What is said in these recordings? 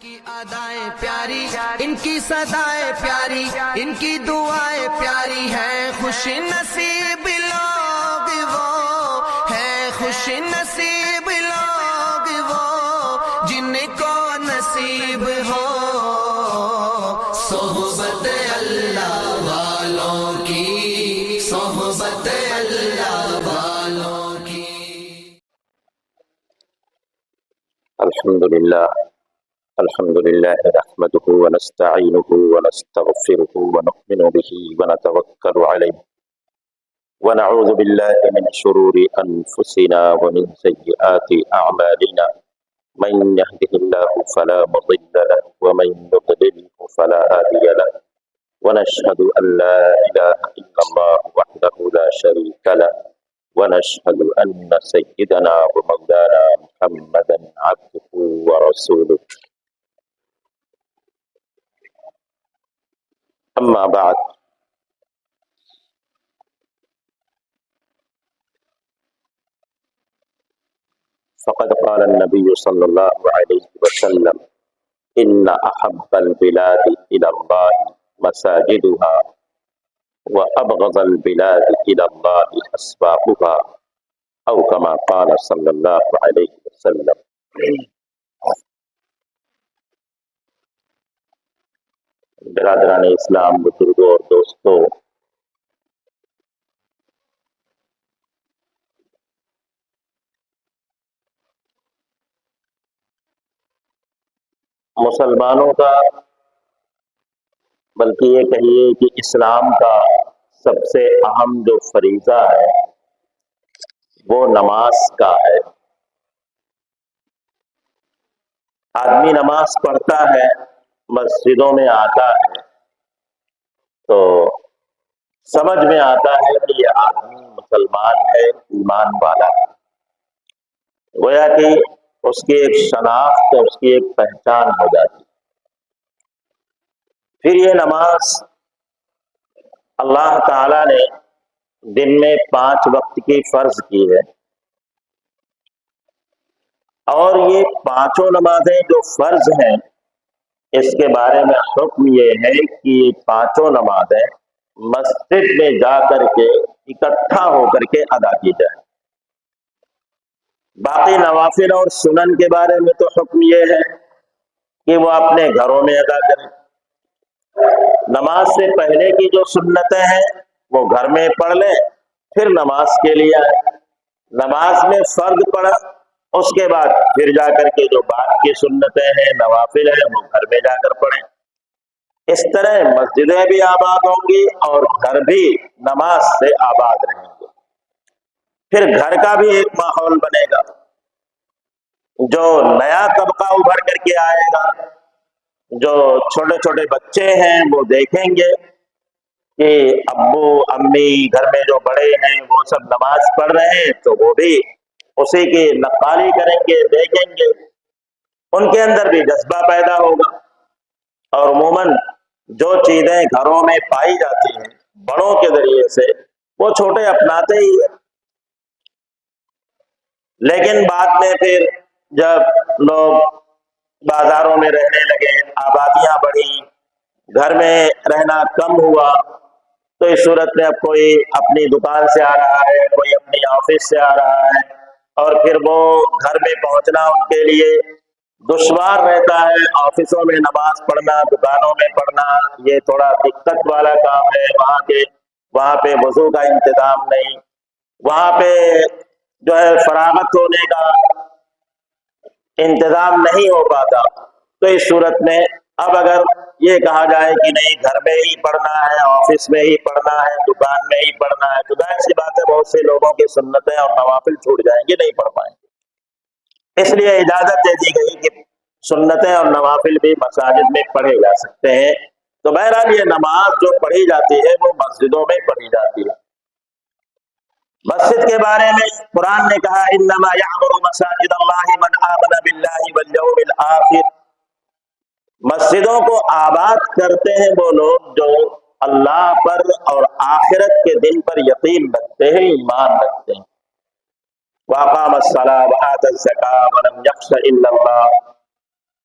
کی ادائیں پیاری، ان کی صدائیں پیاری، ان کی دعائیں پیاری ہیں۔ خوش نصیب لوگ وہ ہیں، خوش نصیب لوگ وہ جن کو نصیب ہو صحبت اللہ والوں کی، صحبت اللہ والوں کی۔ الحمد لله نحمده ونستعينه ونستغفره ونؤمن به ونتوكل عليه ونعوذ بالله من شرور أنفسنا ومن سيئات أعمالنا، من يهده الله فلا مضل له ومن يضلل فلا هادي له، ونشهد أن لا إله إلا الله وحده لا شريك له، ونشهد أن سيدنا ومولانا محمدا عبده ورسوله. أما بعد، فقد قال النبي صلى الله عليه وسلم: إن أحب البلاد إلى الله مساجدها وأبغض البلاد إلى الله أسواقها، أو كما قال صلى الله عليه وسلم. برادران اسلام، بزرگوں اور دوستوں، مسلمانوں کا، بلکہ یہ کہیے کہ اسلام کا سب سے اہم جو فریضہ ہے وہ نماز کا ہے۔ آدمی نماز پڑھتا ہے، مسجدوں میں آتا ہے تو سمجھ میں آتا ہے کہ یہ آدمی مسلمان ہے، ایمان والا ہے، گویا کہ اس کی ایک شناخت، اس کی ایک پہچان ہو جاتی۔ پھر یہ نماز اللہ تعالی نے دن میں 5 وقت کی فرض کی ہے، اور یہ 5 نمازیں جو فرض ہیں اس کے بارے میں حکم یہ ہے کہ یہ 5 نمازیں مسجد میں جا کر کے اکٹھا ہو کر کے ادا کی جائے۔ باقی نوافل اور سنن کے بارے میں تو حکم یہ ہے کہ وہ اپنے گھروں میں ادا کریں۔ نماز سے پہلے کی جو سنتیں ہیں وہ گھر میں پڑھ لیں، پھر نماز کے لیے آئے۔ نماز میں فرض پڑا، اس کے بعد پھر جا کر کے جو بعد کی سنتیں ہیں، نوافل ہیں، وہ گھر میں جا کر پڑھیں۔ اس طرح مسجدیں بھی آباد ہوں گی اور گھر بھی نماز سے آباد رہیں گے۔ پھر گھر کا بھی ایک ماحول بنے گا، جو نیا طبقہ ابھر کر کے آئے گا، جو چھوٹے چھوٹے بچے ہیں وہ دیکھیں گے کہ ابو امی گھر میں جو بڑے ہیں وہ سب نماز پڑھ رہے ہیں، تو وہ بھی اسی کی نقالی کریں گے، دیکھیں گے، ان کے اندر بھی جذبہ پیدا ہوگا۔ اور عموماً جو چیزیں گھروں میں پائی جاتی ہیں بڑوں کے ذریعے سے، وہ چھوٹے اپناتے ہی ہیں۔ لیکن بعد میں پھر جب لوگ بازاروں میں رہنے لگے، آبادیاں بڑھی، گھر میں رہنا کم ہوا، تو اس صورت میں اب کوئی اپنی دکان سے آ رہا ہے، کوئی اپنی آفس سے آ رہا ہے، اور پھر وہ گھر میں پہنچنا ان کے لیے دشوار رہتا ہے۔ آفسوں میں نماز پڑھنا، دکانوں میں پڑھنا، یہ تھوڑا دقت والا کام ہے۔ وہاں پہ وضو کا انتظام نہیں، وہاں پہ جو ہے فراغت ہونے کا انتظام نہیں ہو پاتا۔ تو اس صورت میں اب اگر یہ کہا جائے کہ نہیں، گھر میں ہی پڑھنا ہے، آفس میں ہی پڑھنا ہے، دکان میں ہی پڑھنا ہے، تو ظاہر سی بات ہے بہت سے لوگوں کی سنتیں اور نوافل چھوٹ جائیں گے، نہیں پڑھ پائیں گے۔ اس لیے اجازت دے دی گئی کہ سنتیں اور نوافل بھی مساجد میں پڑھے جا سکتے ہیں۔ تو بہرحال یہ نماز جو پڑھی جاتی ہے وہ مسجدوں میں پڑھی جاتی ہے۔ مسجد کے بارے میں قرآن نے کہا: انما یعمر مساجد اللہ من آمن باللہ والیوم الآخر۔ مسجدوں کو آباد کرتے ہیں وہ لوگ جو اللہ پر اور آخرت کے دن پر یقین رکھتے ہیں، ایمان رکھتے ہیں۔ وَأَقَامَ الصَّلَاةَ وَآتَى الزَّكَاةَ وَلَمْ يَخْشَ إِلَّا اللَّهَ۔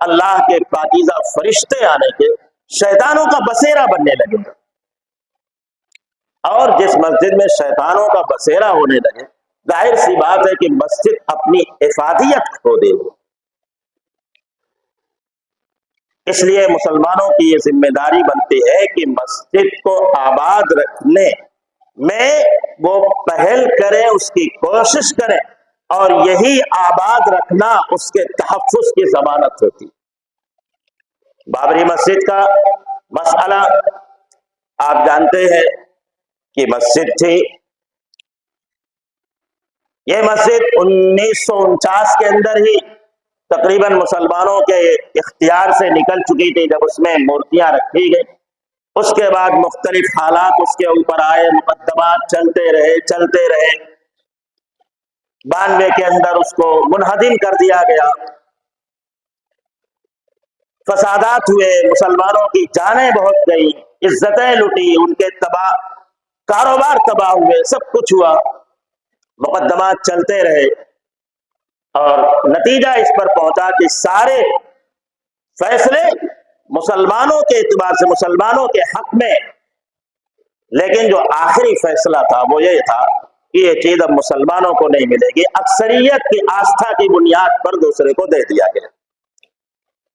اللہ کے پاکیزہ فرشتے آنے کے، شیطانوں کا بسیرا بننے لگے. اور جس مسجد میں شیطانوں کا بسیرا ہونے لگے، ظاہر سی بات ہے کہ مسجد اپنی افادیت کھو دے گی. اس لیے مسلمانوں کی یہ ذمہ داری بنتی ہے کہ مسجد کو آباد رکھنے میں وہ پہل کریں، اس کی کوشش کریں، اور یہی آباد رکھنا اس کے تحفظ کی ضمانت ہوتی. بابری مسجد کا مسئلہ آپ جانتے ہیں کہ مسجد تھی، یہ مسجد 1949 کے اندر ہی تقریباً مسلمانوں کے اختیار سے نکل چکی تھی، جب اس میں مورتیاں رکھی گئی. اس کے بعد مختلف حالات اس کے اوپر آئے، مقدمات چلتے رہے. 92 کے اندر اس کو منہدم کر دیا گیا، فسادات ہوئے، مسلمانوں کی جانیں بہت گئی، عزتیں لٹی، ان کے کاروبار تباہ ہوئے، سب کچھ ہوا، مقدمات چلتے رہے، اور نتیجہ اس پر پہنچا کہ سارے فیصلے مسلمانوں کے اعتبار سے مسلمانوں کے حق میں، لیکن جو آخری فیصلہ تھا وہ یہ تھا کہ یہ چیز اب مسلمانوں کو نہیں ملے گی، اکثریت کی آستھا کی بنیاد پر دوسرے کو دے دیا گیا.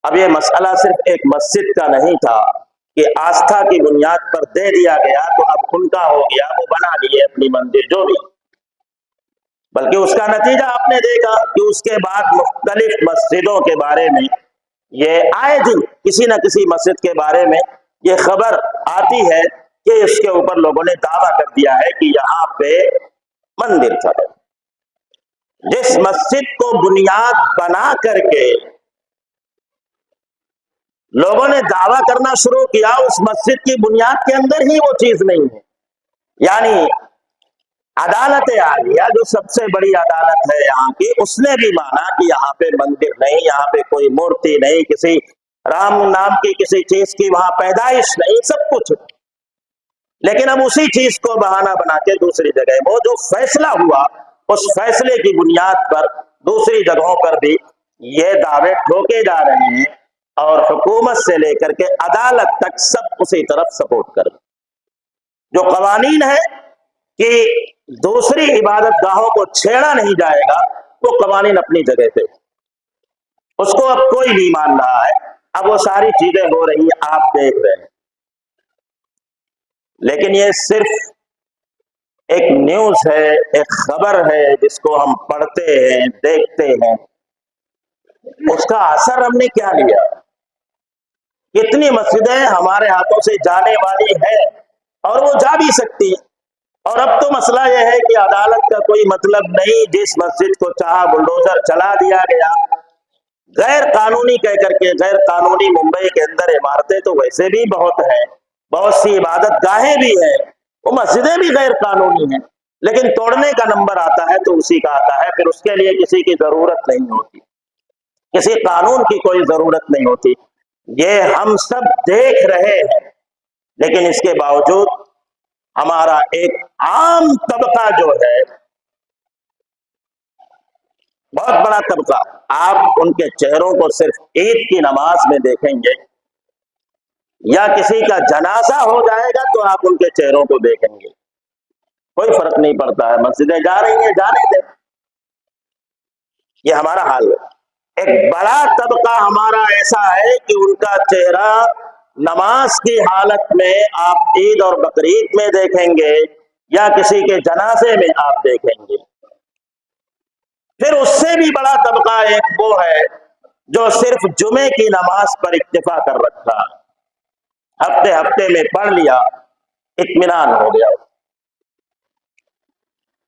اب یہ مسئلہ صرف ایک مسجد کا نہیں تھا کہ آستھا کی بنیاد پر دے دیا گیا تو اب ان کا ہو گیا، وہ بنا لیے اپنی مندر جو بھی، بلکہ اس کا نتیجہ آپ نے دیکھا کہ اس کے بعد مختلف مسجدوں کے بارے میں یہ آئے دن کسی نہ کسی مسجد کے بارے میں یہ خبر آتی ہے کہ اس کے اوپر لوگوں نے دعویٰ کر دیا ہے کہ یہاں پہ مندر تھا. جس مسجد کو بنیاد بنا کر کے لوگوں نے دعویٰ کرنا شروع کیا، اس مسجد کی بنیاد کے اندر ہی وہ چیز نہیں ہے. یعنی عدالت عالیہ جو سب سے بڑی عدالت ہے یہاں کی، اس نے بھی مانا کہ یہاں پہ مندر نہیں، یہاں پہ کوئی مورتی نہیں، کسی رام نام کی کسی چیز کی وہاں پیدائش نہیں، سب کچھ. لیکن اب اسی چیز کو بہانہ بنا کے دوسری جگہ وہ جو فیصلہ ہوا، اس فیصلے کی بنیاد پر دوسری جگہوں پر بھی یہ دعوے ٹھوکے جا رہے ہیں، اور حکومت سے لے کر کے عدالت تک سب اسی طرف سپورٹ کر. جو قوانین ہے کہ دوسری عبادت گاہوں کو چھیڑا نہیں جائے گا، وہ قوانین اپنی جگہ پہ، اس کو اب کوئی نہیں مان رہا ہے. اب وہ ساری چیزیں ہو رہی ہیں، آپ دیکھ رہے ہیں. لیکن یہ صرف ایک نیوز ہے، ایک خبر ہے جس کو ہم پڑھتے ہیں، دیکھتے ہیں. اس کا اثر ہم نے کیا لیا؟ کتنی مسجدیں ہمارے ہاتھوں سے جانے والی ہیں اور وہ جا بھی سکتی ہیں. اور اب تو مسئلہ یہ ہے کہ عدالت کا کوئی مطلب نہیں، جس مسجد کو چاہا بلڈوزر چلا دیا گیا. غیر قانونی کہہ کر کے، غیر قانونی ممبئی کے اندر عمارتیں تو ویسے بھی بہت ہیں، بہت سی عبادت گاہیں بھی ہیں، وہ مسجدیں بھی غیر قانونی ہیں، لیکن توڑنے کا نمبر آتا ہے تو اسی کا آتا ہے. پھر اس کے لیے کسی کی ضرورت نہیں ہوتی، کسی قانون کی کوئی ضرورت نہیں ہوتی. یہ ہم سب دیکھ رہے ہیں، لیکن اس کے باوجود ہمارا ایک عام طبقہ جو ہے، بہت بڑا طبقہ، آپ ان کے چہروں کو صرف عید کی نماز میں دیکھیں گے، یا کسی کا جنازہ ہو جائے گا تو آپ ان کے چہروں کو دیکھیں گے، کوئی فرق نہیں پڑتا ہے. مسجدیں جا رہی ہیں، جانے دیں، یہ ہمارا حال ہے. ایک بڑا طبقہ ہمارا ایسا ہے کہ ان کا چہرہ نماز کی حالت میں آپ عید اور بقرعید میں دیکھیں گے، یا کسی کے جنازے میں آپ دیکھیں گے. پھر اس سے بھی بڑا طبقہ ایک وہ ہے جو صرف جمعے کی نماز پر اکتفا کر رکھا، ہفتے ہفتے میں پڑھ لیا، اطمینان ہو گیا،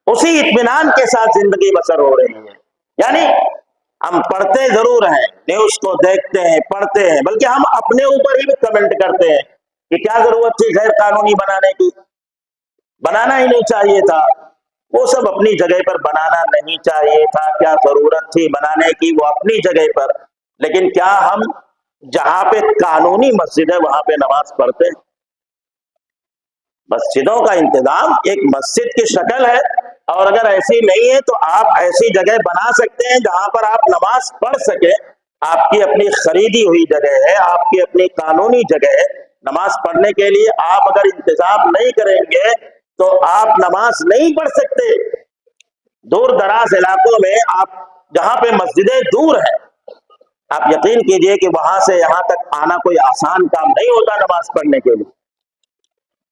اسی اطمینان کے ساتھ زندگی بسر ہو رہی ہے. یعنی ہم پڑھتے ضرور ہیں، نیوز کو دیکھتے ہیں، پڑھتے ہیں، بلکہ ہم اپنے اوپر ہی بھی کمنٹ کرتے ہیں کہ کیا ضرورت تھی غیر قانونی بنانے کی، بنانا ہی نہیں چاہیے تھا. وہ سب اپنی جگہ پر، بنانا نہیں چاہیے تھا، کیا ضرورت تھی بنانے کی، وہ اپنی جگہ پر. لیکن کیا ہم جہاں پہ قانونی مسجد ہے وہاں پہ نماز پڑھتے ہیں؟ مسجدوں کا انتظام ایک مسجد کی شکل ہے، اور اگر ایسی نہیں ہے تو آپ ایسی جگہ بنا سکتے ہیں جہاں پر آپ نماز پڑھ سکیں. آپ کی اپنی خریدی ہوئی جگہ ہے، آپ کی اپنی قانونی جگہ ہے نماز پڑھنے کے لیے، آپ اگر انتظام نہیں کریں گے تو آپ نماز نہیں پڑھ سکتے۔ دور دراز علاقوں میں آپ جہاں پہ مسجدیں دور ہیں، آپ یقین کیجئے کہ وہاں سے یہاں تک آنا کوئی آسان کام نہیں ہوتا نماز پڑھنے کے لیے۔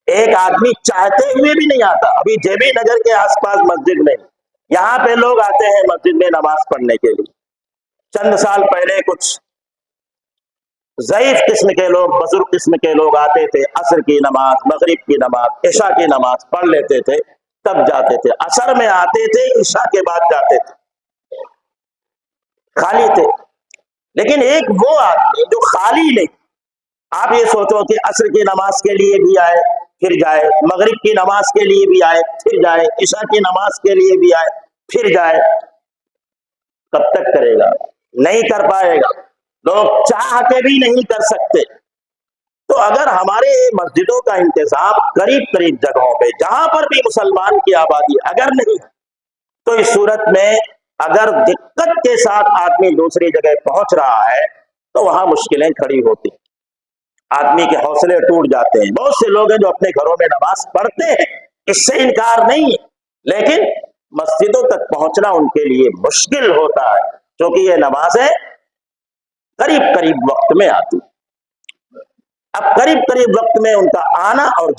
ایک آدمی چاہتے ہوئے بھی نہیں آتا۔ ابھی جے بی نگر کے آس پاس مسجد نہیں، یہاں پہ لوگ آتے ہیں مسجد میں نماز پڑھنے کے لیے۔ چند سال پہلے کچھ ضعیف قسم کے لوگ، بزرگ قسم کے لوگ آتے تھے، عصر کی نماز، مغرب کی نماز، عشاء کی نماز پڑھ لیتے تھے، تب جاتے تھے۔ عصر میں آتے تھے، عشاء کے بعد جاتے تھے، خالی تھے۔ لیکن ایک وہ آدمی جو خالی نہیں، آپ یہ سوچو کہ عصر کی نماز کے لیے بھی آئے پھر جائے، مغرب کی نماز کے لیے بھی آئے پھر جائے، عشاء کی نماز کے لیے بھی آئے پھر جائے، کب تک کرے گا؟ نہیں کر پائے گا۔ لوگ چاہ کے بھی نہیں کر سکتے۔ تو اگر ہمارے مسجدوں کا انتظام قریب قریب جگہوں پہ جہاں پر بھی مسلمان کی آبادی اگر نہیں، تو اس صورت میں اگر دقت کے ساتھ آدمی دوسری جگہ پہنچ رہا ہے تو وہاں مشکلیں کھڑی ہوتی، آدمی کے حوصلے ٹوٹ جاتے ہیں۔ بہت سے لوگ ہیں جو اپنے گھروں میں نماز پڑھتے ہیں، اس سے انکار نہیں ہے، لیکن مسجدوں تک پہنچنا ان کے لیے مشکل ہوتا ہے، کیونکہ یہ نمازیں قریب قریب وقت میں آتی۔ اب قریب قریب وقت میں ان کا آنا اور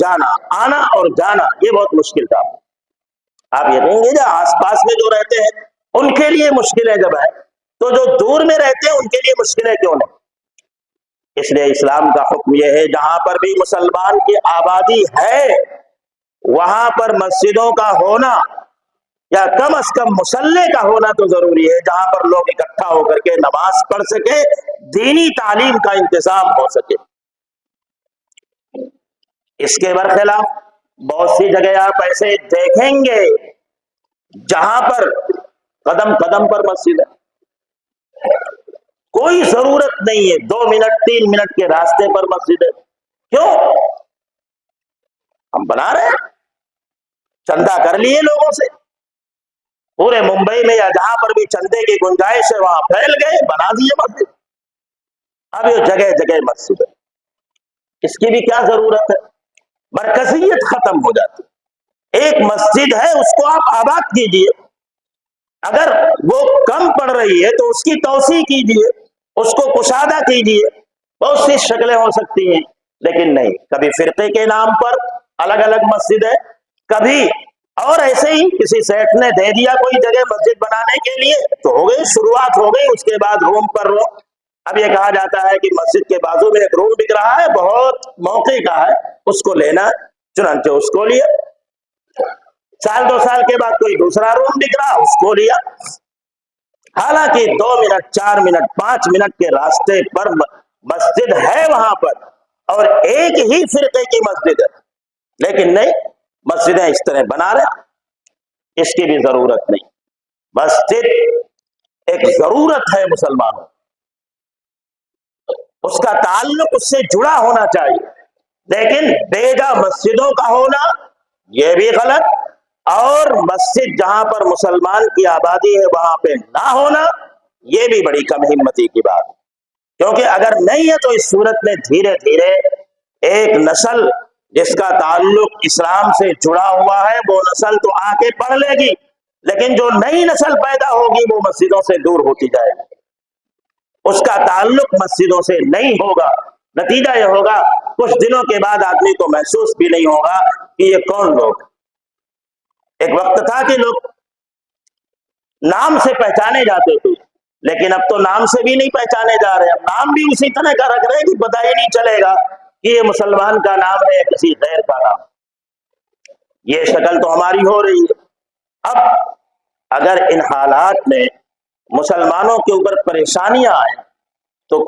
جانا یہ بہت مشکل کام ہے۔ آپ یہ کہیں گے جو آس پاس میں جو رہتے ہیں ان کے لیے مشکلیں جب ہے، تو جو دور میں رہتے ہیں ان کے لیے مشکلیں کیوں نہیں؟ اس لیے اسلام کا حکم یہ ہے جہاں پر بھی مسلمان کی آبادی ہے وہاں پر مسجدوں کا ہونا یا کم از کم مصلی کا ہونا تو ضروری ہے، جہاں پر لوگ اکٹھا ہو کر کے نماز پڑھ سکے، دینی تعلیم کا انتظام ہو سکے۔ اس کے برخلاف بہت سی جگہ آپ ایسے دیکھیں گے جہاں پر قدم قدم پر مسجد ہے، کوئی ضرورت نہیں ہے، 2 منٹ 3 منٹ کے راستے پر مسجد ہے۔ کیوں؟ ہم بنا رہے ہیں، چندہ کر لیے لوگوں سے، پورے ممبئی میں یا جہاں پر بھی چندے کی گنجائش ہے وہاں پھیل گئے، بنا دیے مسجد۔ اب یہ جگہ جگہ مسجد ہے، اس کی بھی کیا ضرورت ہے؟ مرکزیت ختم ہو جاتی۔ ایک مسجد ہے اس کو آپ آباد کیجئے، اگر وہ کم پڑ رہی ہے تو اس کی توسیع کیجئے، اس کو کشادہ کیجئے، بہت سی شکلیں ہو سکتی ہیں، لیکن نہیں، کبھی فرقے کے نام پر الگ الگ مسجد ہے، کبھی اور ایسے ہی کسی سیٹ نے دے دیا کوئی جگہ مسجد بنانے کے لیے تو ہو گئی، شروعات ہو گئی، اس کے بعد روم پر روم۔ اب یہ کہا جاتا ہے کہ مسجد کے بازو میں ایک روم بک رہا ہے، بہت موقع کا ہے، اس کو لینا، چنانچہ اس کو لیا۔ سال 2 سال کے بعد کوئی دوسرا روم بک رہا، اس کو لیا۔ حالانکہ 2 منٹ 4 منٹ 5 منٹ کے راستے پر مسجد ہے وہاں پر، اور ایک ہی فرقے کی مسجد ہے، لیکن نہیں، مسجدیں اس طرح بنا رہے، اس کی بھی ضرورت نہیں۔ مسجد ایک ضرورت ہے مسلمانوں، اس کا تعلق اس سے جڑا ہونا چاہیے، لیکن بے جا مسجدوں کا ہونا یہ بھی غلط، اور مسجد جہاں پر مسلمان کی آبادی ہے وہاں پہ نہ ہونا یہ بھی بڑی کم ہمتی کی بات، کیونکہ اگر نہیں ہے تو اس صورت میں دھیرے دھیرے ایک نسل جس کا تعلق اسلام سے جڑا ہوا ہے وہ نسل تو آ کے پڑھ لے گی، لیکن جو نئی نسل پیدا ہوگی وہ مسجدوں سے دور ہوتی جائے گی، اس کا تعلق مسجدوں سے نہیں ہوگا۔ نتیجہ یہ ہوگا کچھ دنوں کے بعد آدمی کو محسوس بھی نہیں ہوگا کہ یہ کون لوگ۔ ایک وقت تھا کہ لوگ نام سے پہچانے جاتے تھے، لیکن اب تو نام سے بھی نہیں پہچانے جا رہے، اب نام بھی اسی طرح کا رکھ رہے کہ پتہ ہی نہیں چلے گا کہ یہ مسلمان کا نام ہے یا کسی غیر کا نام۔ یہ شکل تو ہماری ہو رہی ہے۔ اب اگر ان حالات میں مسلمانوں کے اوپر پریشانیاں آئیں تو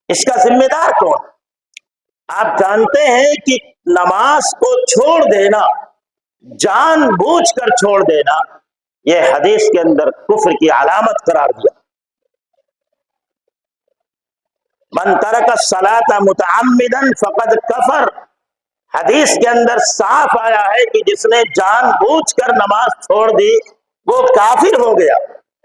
اس کا ذمہ دار کون؟ آپ جانتے ہیں کہ نماز کو چھوڑ دینا، جان بوجھ کر چھوڑ دینا، یہ حدیث کے اندر کفر کی علامت قرار دیا۔ من ترک الصلاۃ متعمدا فقد کفر، حدیث کے اندر صاف آیا ہے کہ جس نے جان بوجھ کر نماز چھوڑ دی وہ کافر ہو گیا۔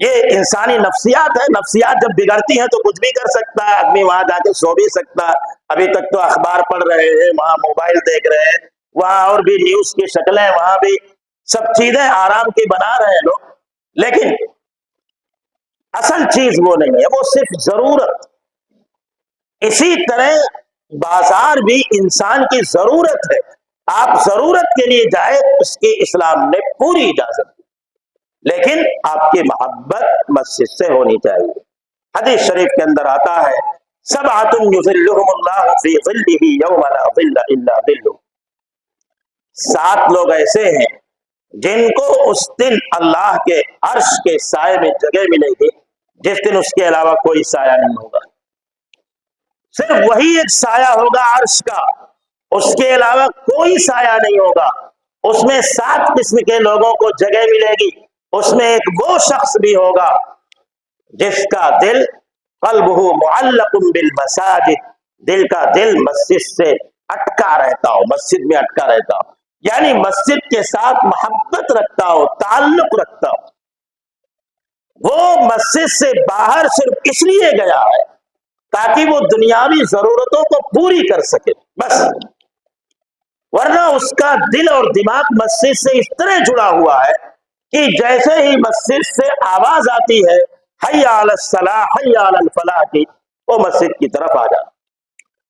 یہ انسانی نفسیات ہے. نفسیات جب بگڑتی ہیں تو کچھ بھی کر سکتا ہے آدمی, وہاں جا کے سو بھی سکتا ہے. ابھی تک تو اخبار پڑھ رہے ہیں, وہاں موبائل دیکھ رہے ہیں, وہاں اور بھی نیوز کی شکلیں, وہاں بھی سب چیزیں آرام کی بنا رہے ہیں لوگ. لیکن اصل چیز وہ نہیں ہے, وہ صرف ضرورت. اسی طرح بازار بھی انسان کی ضرورت ہے. آپ ضرورت کے لیے جائے اس کی اسلام نے پوری اجازت دی, لیکن آپ کی محبت مسجد سے ہونی چاہیے. حدیث شریف کے اندر آتا ہے سبعۃ یظلھم اللہ فی ظلہ یوم لا ظل الا ظلہ. 7 لوگ ایسے ہیں جن کو اس دن اللہ کے عرش کے سائے میں جگہ ملے گی جس دن اس کے علاوہ کوئی سایہ نہیں ہوگا. صرف وہی ایک سایہ ہوگا عرش کا, اس کے علاوہ کوئی سایہ نہیں ہوگا. اس میں 7 قسم کے لوگوں کو جگہ ملے گی. اس میں ایک وہ شخص بھی ہوگا جس کا دل قلبہ معلق بالمساجد, دل کا دل مسجد سے اٹکا رہتا ہو, مسجد میں اٹکا رہتا ہو, یعنی مسجد کے ساتھ محبت رکھتا ہو, تعلق رکھتا ہو. وہ مسجد سے باہر صرف اس لیے گیا ہے تاکہ وہ دنیاوی ضرورتوں کو پوری کر سکے بس, ورنہ اس کا دل اور دماغ مسجد سے اس طرح جڑا ہوا ہے کہ جیسے ہی مسجد سے آواز آتی ہے حی علی الصلاح حی علی الفلاح کی, وہ مسجد کی طرف آ جاتا.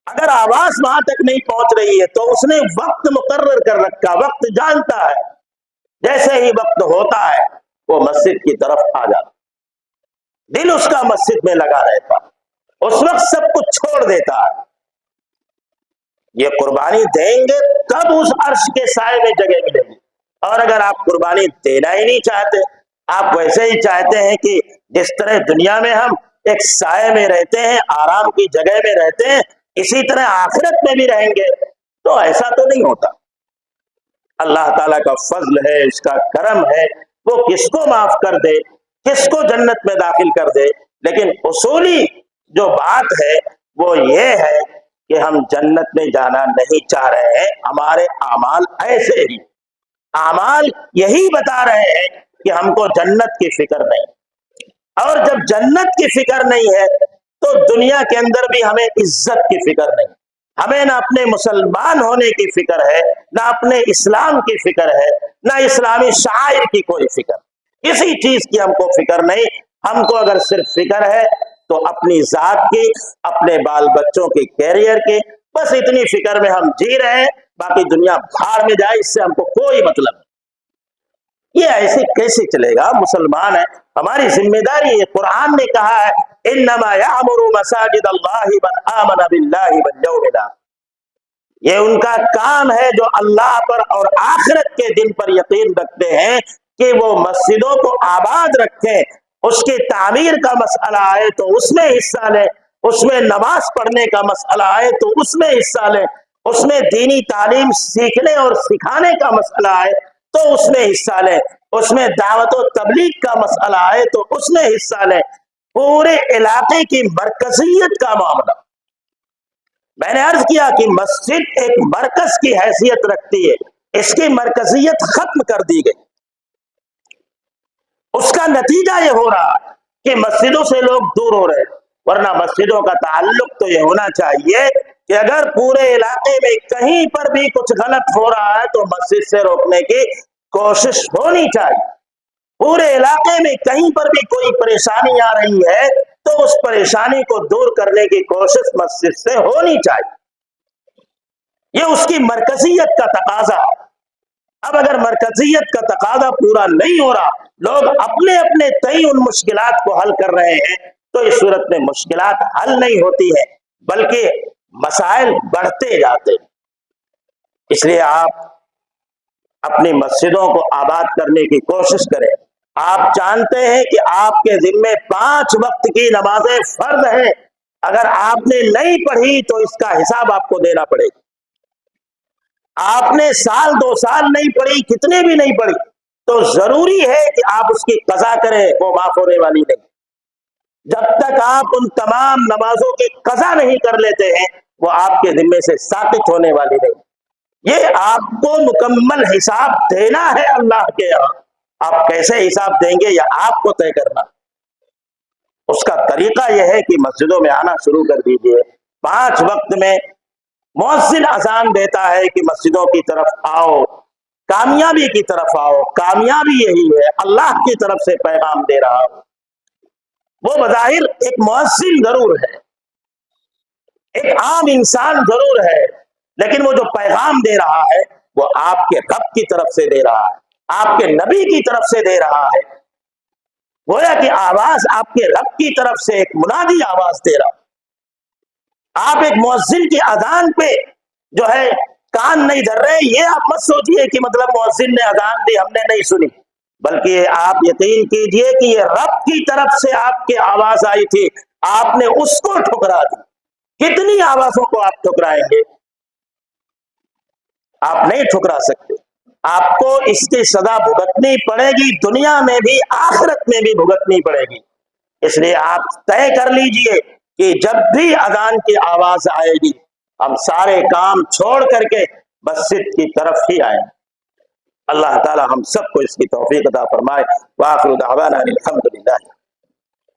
اگر آواز وہاں تک نہیں پہنچ رہی ہے تو اس نے وقت مقرر کر رکھا, وقت جانتا ہے, جیسے ہی وقت ہوتا ہے وہ مسجد کی طرف آ جاتا. دل اس کا مسجد میں لگا رہتا, اس وقت سب کچھ چھوڑ دیتا ہے. یہ قربانی دیں گے تب اس عرش کے سائے میں جگہ ملے گی. اور اگر آپ قربانی دینا ہی نہیں چاہتے, آپ ویسے ہی چاہتے ہیں کہ جس طرح دنیا میں ہم ایک سائے میں رہتے ہیں, آرام کی جگہ میں رہتے ہیں, اسی طرح آخرت میں بھی رہیں گے, تو ایسا تو نہیں ہوتا. اللہ تعالیٰ کا فضل ہے, اس کا کرم ہے, وہ کس کو معاف کر دے, کس کو جنت میں داخل کر دے. لیکن اصولی جو بات ہے وہ یہ ہے کہ ہم جنت میں جانا نہیں چاہ رہے ہیں. ہمارے اعمال ایسے ہی, اعمال یہی بتا رہے ہیں کہ ہم کو جنت کی فکر نہیں. اور جب جنت کی فکر نہیں ہے تو دنیا کے اندر بھی ہمیں عزت کی فکر نہیں. ہمیں نہ اپنے مسلمان ہونے کی فکر ہے, نہ اپنے اسلام کی فکر ہے, نہ اسلامی شعائر کی کوئی فکر, کسی چیز کی ہم کو فکر نہیں. ہم کو اگر صرف فکر ہے تو اپنی ذات کی, اپنے بال بچوں کے کیریئر کی, بس اتنی فکر میں ہم جی رہے ہیں. باقی دنیا بھاڑ میں جائے, اس سے ہم کو کوئی مطلب نہیں. یہ ایسے کیسے چلے گا؟ مسلمان ہے, ہماری ذمہ داری ہے. قرآن نے کہا ہے انما یعمر مساجد اللہ من آمن باللہ والیوم الاخر. یہ ان کا کام ہے جو اللہ پر اور آخرت کے دن پر یقین رکھتے ہیں کہ وہ مسجدوں کو آباد رکھیں. اس کی تعمیر کا مسئلہ آئے تو اس میں حصہ لیں, اس میں نماز پڑھنے کا مسئلہ آئے تو اس میں حصہ لیں, اس میں دینی تعلیم سیکھنے اور سکھانے کا مسئلہ آئے تو اس میں حصہ لیں, اس میں دعوت و تبلیغ کا مسئلہ آئے تو اس میں حصہ لیں. پورے علاقے کی مرکزیت کا معاملہ. میں نے عرض کیا کہ مسجد ایک مرکز کی حیثیت رکھتی ہے, اس کی مرکزیت ختم کر دی گئی. اس کا نتیجہ یہ ہو رہا ہے کہ مسجدوں سے لوگ دور ہو رہے ہیں. ورنہ مسجدوں کا تعلق تو یہ ہونا چاہیے کہ اگر پورے علاقے میں کہیں پر بھی کچھ غلط ہو رہا ہے تو مسجد سے روکنے کی کوشش ہونی چاہیے. پورے علاقے میں کہیں پر بھی کوئی پریشانی آ رہی ہے تو اس پریشانی کو دور کرنے کی کوشش مسجد سے ہونی چاہیے. یہ اس کی مرکزیت کا تقاضا. اب اگر مرکزیت کا تقاضا پورا نہیں ہو رہا, لوگ اپنے اپنے تئیں ان مشکلات کو حل کر رہے ہیں, تو اس صورت میں مشکلات حل نہیں ہوتی ہے بلکہ مسائل بڑھتے جاتے. اس لیے آپ اپنی مسجدوں کو آباد کرنے کی کوشش کریں. آپ جانتے ہیں کہ آپ کے ذمے 5 وقت کی نمازیں فرض ہیں. اگر آپ نے نہیں پڑھی تو اس کا حساب آپ کو دینا پڑے گا. آپ نے سال 2 سال نہیں پڑھی, کتنے بھی نہیں پڑھی, تو ضروری ہے کہ آپ اس کی قضا کریں, وہ معاف ہونے والی نہیں. جب تک آپ ان تمام نمازوں کی قضا نہیں کر لیتے ہیں وہ آپ کے ذمے سے ساقط ہونے والی نہیں. یہ آپ کو مکمل حساب دینا ہے اللہ کے یہاں. آپ کیسے حساب دیں گے یہ آپ کو طے کرنا. اس کا طریقہ یہ ہے کہ مسجدوں میں آنا شروع کر دیجئے. 5 وقت میں مؤذن اذان دیتا ہے کہ مسجدوں کی طرف آؤ, کامیابی کی طرف آؤ. کامیابی یہی ہے, اللہ کی طرف سے پیغام دے رہا ہوں. وہ بظاہر ایک مؤذن ضرور ہے, ایک عام انسان ضرور ہے, لیکن وہ جو پیغام دے رہا ہے وہ آپ کے رب کی طرف سے دے رہا ہے, آپ کے نبی کی طرف سے دے رہا ہے. گویا کہ آواز آپ کے رب کی طرف سے ایک منادی آواز دے رہا. آپ ایک مؤذن کی اذان پہ جو ہے کان نہیں دھر رہے. یہ آپ مت سوچئے کہ مطلب مؤذن نے اذان دی ہم نے نہیں سنی, بلکہ آپ یقین کیجئے کہ یہ رب کی طرف سے آپ کی آواز آئی تھی, آپ نے اس کو ٹھکرا دی. کتنی آوازوں کو آپ ٹھکرائیں گے؟ آپ نہیں ٹھکرا سکتے. آپ کو اس کی سزا بھگتنی پڑے گی, دنیا میں بھی آخرت میں بھی بھگتنی پڑے گی. اس لیے آپ طے کر لیجئے کہ جب بھی اذان کی آواز آئے گی ہم سارے کام چھوڑ کر کے مسجد کی طرف ہی آئیں. اللہ تعالی ہم سب کو اس کی توفیق عطا فرمائے. وآخر دعوانا الحمدللہ.